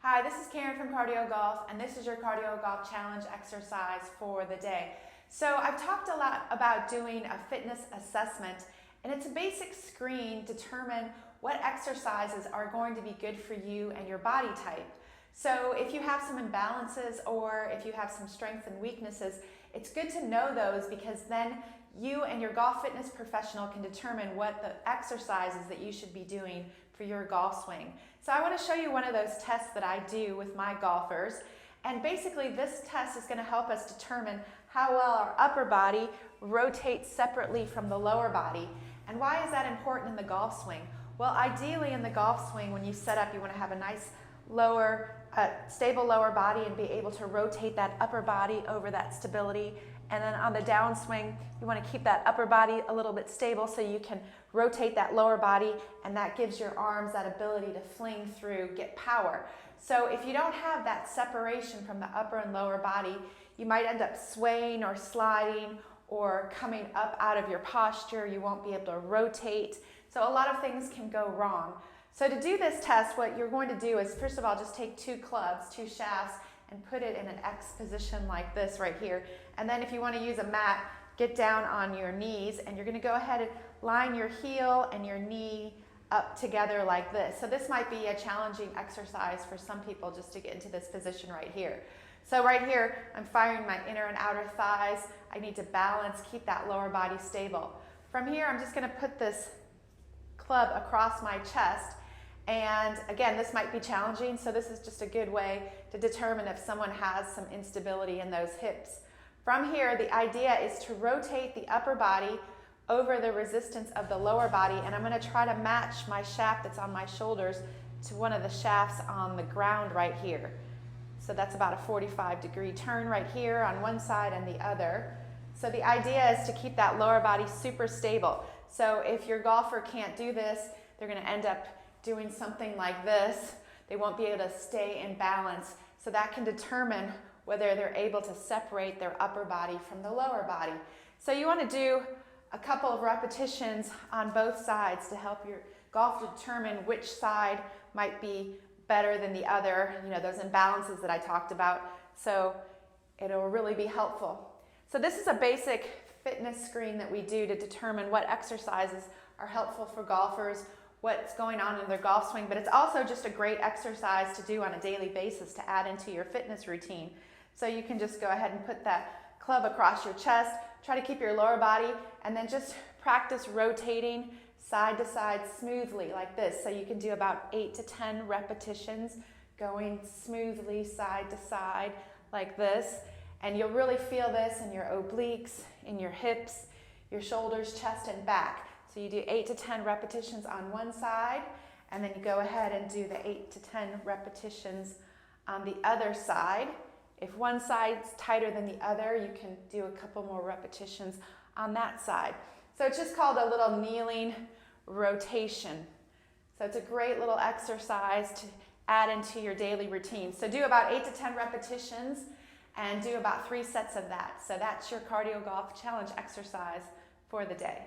Hi, this is Karen from CardioGolf, and this is your CardioGolf challenge exercise for the day. So I've talked a lot about doing a fitness assessment, and it's a basic screen to determine what exercises are going to be good for you and your body type. So if you have some imbalances or if you have some strengths and weaknesses, it's good to know those because then you and your golf fitness professional can determine what the exercises that you should be doing for your golf swing. So I want to show you one of those tests that I do with my golfers. And basically this test is going to help us determine how well our upper body rotates separately from the lower body. And why is that important in the golf swing? Well, ideally in the golf swing, when you set up, you want to have a nice stable lower body and be able to rotate that upper body over that stability. And then on the downswing, you want to keep that upper body a little bit stable so you can rotate that lower body, and that gives your arms that ability to fling through, get power. So if you don't have that separation from the upper and lower body, you might end up swaying or sliding or coming up out of your posture. You won't be able to rotate. So a lot of things can go wrong. So to do this test, what you're going to do is, first of all, just take two clubs, two shafts, and put it in an X position like this right here. And then if you want to use a mat, get down on your knees, and you're going to go ahead and line your heel and your knee up together like this. So this might be a challenging exercise for some people just to get into this position right here. So right here, I'm firing my inner and outer thighs. I need to balance, keep that lower body stable. From here, I'm just going to put this club across my chest. And again, this might be challenging, so this is just a good way to determine if someone has some instability in those hips. From here, the idea is to rotate the upper body over the resistance of the lower body, and I'm going to try to match my shaft that's on my shoulders to one of the shafts on the ground right here. So that's about a 45-degree turn right here on one side and the other. So the idea is to keep that lower body super stable. So if your golfer can't do this, they're going to end up doing something like this. They won't be able to stay in balance. So that can determine whether they're able to separate their upper body from the lower body. So you want to do a couple of repetitions on both sides to help your golfer determine which side might be better than the other, you know, those imbalances that I talked about. So it'll really be helpful. So this is a basic fitness screen that we do to determine what exercises are helpful for golfers, what's going on in their golf swing, but it's also just a great exercise to do on a daily basis to add into your fitness routine. So you can just go ahead and put that club across your chest, try to keep your lower body, and then just practice rotating side to side smoothly like this. So you can do about 8 to 10 repetitions going smoothly side to side like this. And you'll really feel this in your obliques, in your hips, your shoulders, chest, and back. So you do 8 to 10 repetitions on one side, and then you go ahead and do the 8 to 10 repetitions on the other side. If one side's tighter than the other, you can do a couple more repetitions on that side. So it's just called a little kneeling rotation. So it's a great little exercise to add into your daily routine. So do about 8 to 10 repetitions and do about 3 sets of that. So that's your CardioGolf challenge exercise for the day.